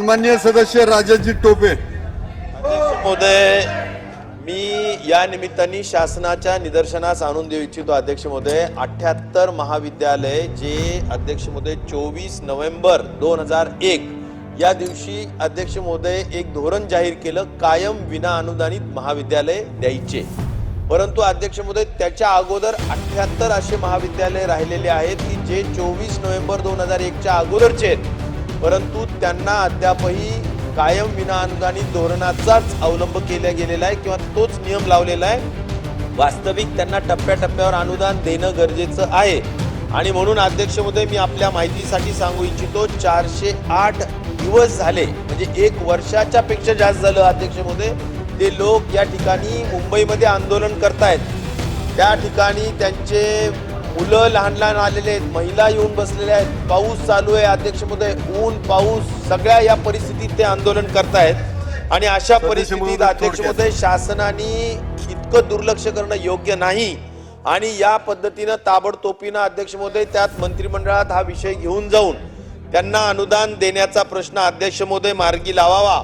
सन्माननीय सदस्य राजाजी टोपे। महोदय, मी या निमित्ताने शासनाच्या निदर्शनास आणून देऊ इच्छितो अध्यक्ष महोदय, 78 महाविद्यालय जे अध्यक्ष महोदय 24 नोव्हेंबर 2001 या दिवशी अध्यक्ष महोदय एक धोरण जाहीर केलं, कायम विना अनुदानित महाविद्यालय द्यायचे। परंतु अध्यक्ष महोदय त्याच्या अगोदर 78 असे महाविद्यालय राहिलेले आहेत की जे 24 नोव्हेंबर 2001 च्या अगोदरचे आहेत, परंतु त्यांना अद्यापही कायम विना अनुदानित धोरणाचाच अवलंब केला गेलेला आहे किंवा तोच नियम लावलेला आहे। वास्तविक त्यांना टप्प्याटप्प्यावर अनुदान देणं गरजेचं आहे आणि म्हणून अध्यक्ष महोदय मी आपल्या माहितीसाठी सांगू इच्छितो, 408 दिवस झाले म्हणजे 1 वर्षाच्या पेक्षा जास्त झालं अध्यक्ष महोदय, ते लोक या ठिकाणी मुंबईमध्ये आंदोलन करतायत। त्या ठिकाणी त्यांचे मुलं लहान लहान आलेले आहेत, महिला येऊन बसलेल्या आहेत, पाऊस चालू आहे अध्यक्ष महोदय, ऊन पाऊस सगळ्या या परिस्थितीत ते आंदोलन करतायत आणि अशा परिस्थितीत अध्यक्ष महोदय शासनाने इतकं दुर्लक्ष करणं योग्य नाही आणि या पद्धतीनं ताबडतोबीनं अध्यक्ष महोदय त्यात मंत्रिमंडळात हा विषय घेऊन जाऊन त्यांना अनुदान देण्याचा प्रश्न अध्यक्ष महोदय मार्गी लावावा